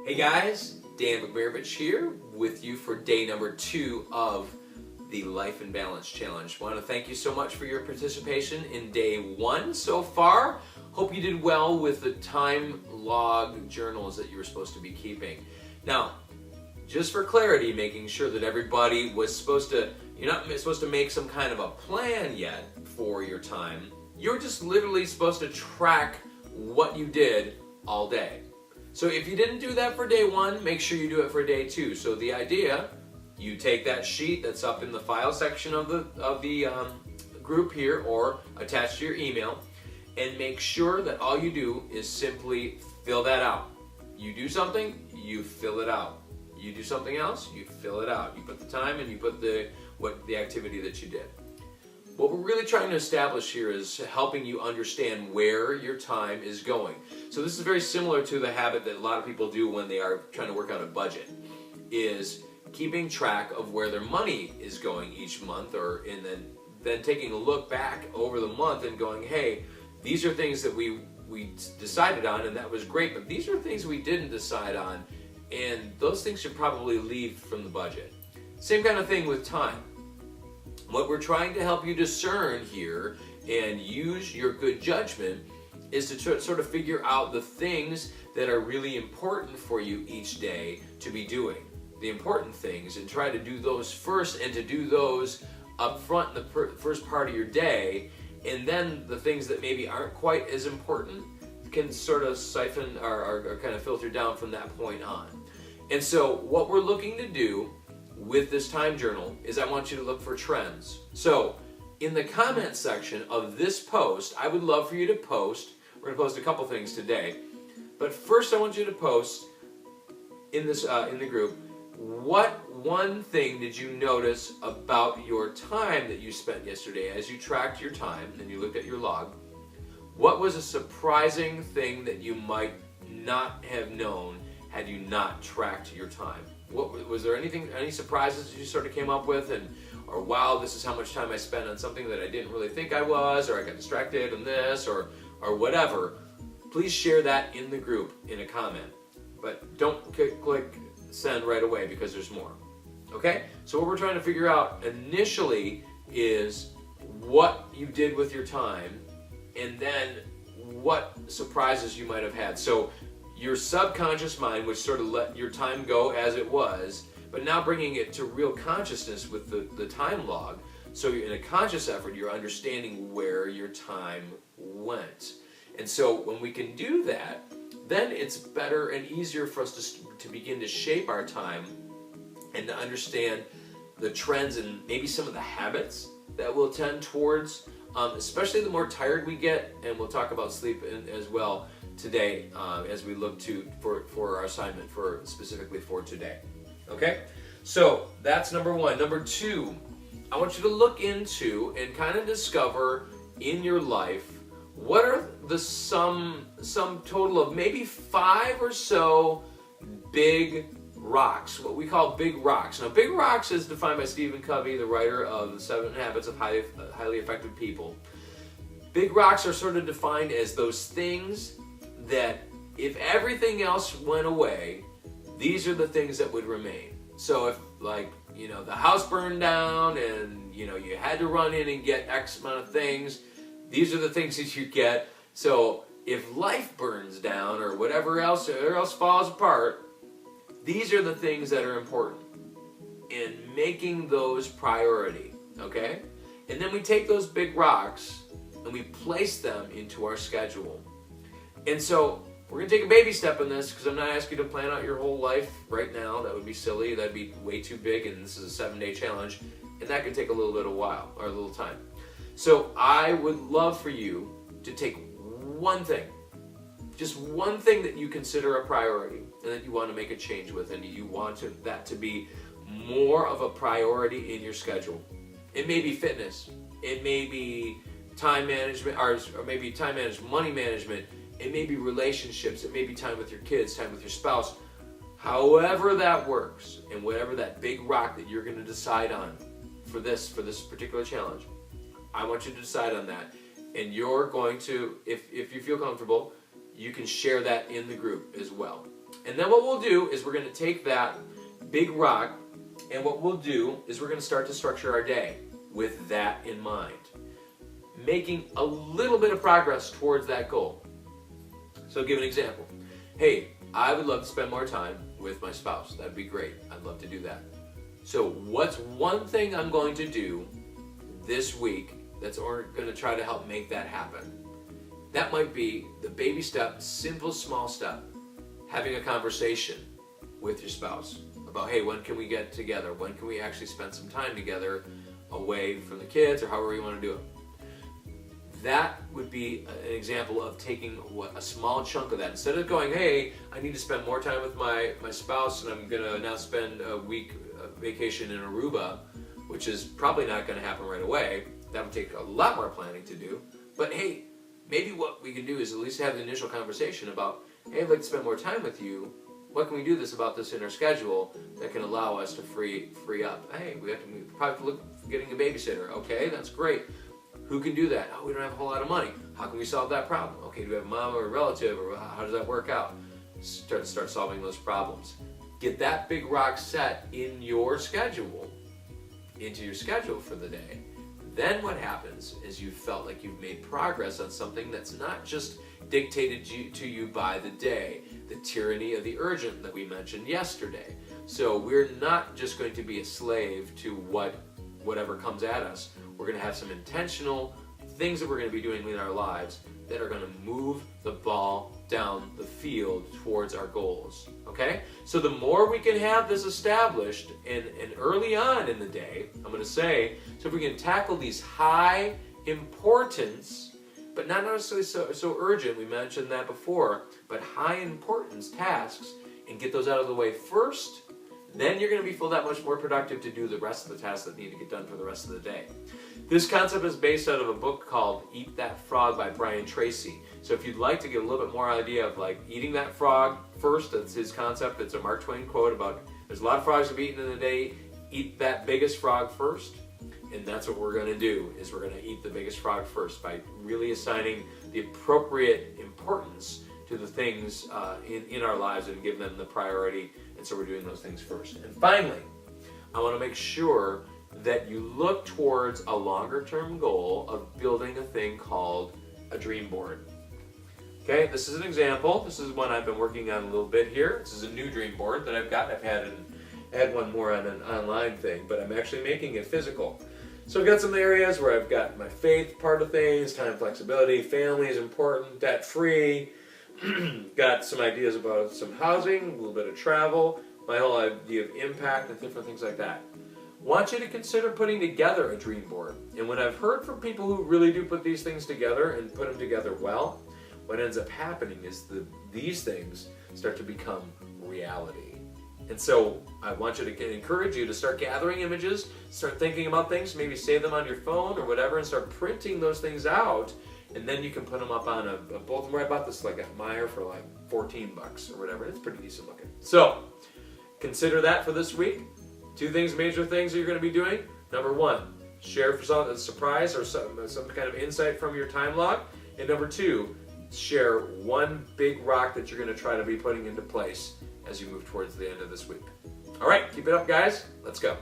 Hey guys, Dan Vukmirovich here with you for day number 2 of the Life and Balance Challenge. I want to thank you so much for your participation in day 1 so far. Hope you did well with the time log journals that you were supposed to be keeping. Now, just for clarity, making sure that everybody was supposed to, you're not supposed to make some kind of a plan yet for your time. You're just literally supposed to track what you did all day. So if you didn't do that for day 1, make sure you do it for day 2. So the idea, you take that sheet that's up in the file section of the group here or attached to your email, and make sure that all you do is simply fill that out. You do something, you fill it out. You do something else, you fill it out. You put the time and you put the activity that you did. What we're really trying to establish here is helping you understand where your time is going. So this is very similar to the habit that a lot of people do when they are trying to work out a budget, is keeping track of where their money is going each month, and then taking a look back over the month and going, hey, these are things that we decided on and that was great, but these are things we didn't decide on, and those things should probably leave from the budget. Same kind of thing with time. What we're trying to help you discern here and use your good judgment is to sort of figure out the things that are really important for you each day to be doing. The important things, and try to do those first, and to do those up front in the first part of your day, and then the things that maybe aren't quite as important can sort of siphon or kind of filter down from that point on. And so what we're looking to do with this time journal is I want you to look for trends. So in the comment section of this post, I would love for you to post. We're going to post a couple things today, but first I want you to post in this in the group, what one thing did you notice about your time that you spent yesterday as you tracked your time and you looked at your log? What was a surprising thing that you might not have known had you not tracked your time? Was there any surprises that you sort of came up with, or wow, this is how much time I spent on something that I didn't really think I was, or I got distracted on this, or whatever? Please share that in the group in a comment, but don't click send right away because there's more. Okay? So what we're trying to figure out initially is what you did with your time, and then what surprises you might have had. So your subconscious mind, which sort of let your time go as it was, but now bringing it to real consciousness with the time log. So in a conscious effort, you're understanding where your time went. And so when we can do that, then it's better and easier for us to begin to shape our time and to understand the trends and maybe some of the habits that we'll tend towards, especially the more tired we get, and we'll talk about sleep as well today as we look for our assignment specifically for today. Okay? So that's number 1. Number 2, I want you to look into and kind of discover in your life what are the sum total of maybe 5 or so big rocks, what we call big rocks. Now, big rocks is defined by Stephen Covey, the writer of The 7 Habits of Highly Effective People. Big rocks are sort of defined as those things that if everything else went away, these are the things that would remain. So if, like, the house burned down and, you had to run in and get X amount of things, these are the things that you get. So if life burns down or whatever else falls apart, these are the things that are important, and making those priority, okay? And then we take those big rocks and we place them into our schedule. And so we're going to take a baby step in this, because I'm not asking you to plan out your whole life right now. That would be silly. That'd be way too big, and this is a 7-day challenge, and that could take a little time. So I would love for you to take one thing, just one thing that you consider a priority and that you want to make a change with, and you want that to be more of a priority in your schedule. It may be fitness. It may be time management, or maybe time management, money management. It may be relationships. It may be time with your kids, time with your spouse. However that works, and whatever that big rock that you're going to decide on for this particular challenge, I want you to decide on that. And you're going to, if you feel comfortable, you can share that in the group as well. And then what we'll do is we're going to take that big rock, and what we'll do is we're going to start to structure our day with that in mind, making a little bit of progress towards that goal. So I'll give an example. Hey, I would love to spend more time with my spouse. That'd be great. I'd love to do that. So what's one thing I'm going to do this week that's going to try to help make that happen? That might be the baby step, simple, small step. Having a conversation with your spouse about, hey, when can we get together? When can we actually spend some time together away from the kids, or however you want to do it? That would be an example of taking a small chunk of that. Instead of going, hey, I need to spend more time with my spouse, and I'm going to now spend a week vacation in Aruba, which is probably not going to happen right away. That would take a lot more planning to do. But hey, maybe what we can do is at least have the initial conversation about, hey, I'd like to spend more time with you. What can we do about this in our schedule that can allow us to free up? Hey, we probably have to look for getting a babysitter. Okay, that's great. Who can do that? Oh, we don't have a whole lot of money. How can we solve that problem? Okay, do we have a mom or a relative, or how does that work out? Start solving those problems. Get that big rock set in your schedule, into your schedule for the day. Then what happens is you felt like you've made progress on something that's not just dictated to you by the day, the tyranny of the urgent that we mentioned yesterday. So we're not just going to be a slave to whatever comes at us. We're going to have some intentional things that we're going to be doing in our lives that are going to move the ball down the field towards our goals. Okay? So the more we can have this established and early on in the day, I'm going to say, so if we can tackle these high importance, but not necessarily so urgent, we mentioned that before, but high importance tasks, and get those out of the way first, then you're going to be feel that much more productive to do the rest of the tasks that need to get done for the rest of the day. This concept is based out of a book called Eat That Frog by Brian Tracy. So if you'd like to get a little bit more idea of like eating that frog first, that's his concept. It's a Mark Twain quote about there's a lot of frogs to be eaten in a day. Eat that biggest frog first. And that's what we're going to do, is we're going to eat the biggest frog first by really assigning the appropriate importance to the things in our lives and give them the priority. And so we're doing those things first. And finally, I want to make sure that you look towards a longer term goal of building a thing called a dream board. Okay, this is an example. This is one I've been working on a little bit here. This is a new dream board that I've got. I've had one more on an online thing, but I'm actually making it physical. So I've got some areas where I've got my faith part of things, time flexibility, family is important, debt free. Got some ideas about some housing, a little bit of travel, my whole idea of impact and different things like that. Want you to consider putting together a dream board. And what I've heard from people who really do put these things together and put them together well, what ends up happening is these things start to become reality. And so I want you to encourage you to start gathering images, start thinking about things, maybe save them on your phone or whatever, and start printing those things out. And then you can put them up on a bulletin board. I bought this like at Meijer for like $14 or whatever. It's pretty decent looking. So consider that for this week. Two things, major things that you're going to be doing. Number one, share for some surprise or some kind of insight from your time log. And number two, share one big rock that you're going to try to be putting into place as you move towards the end of this week. All right, keep it up, guys. Let's go.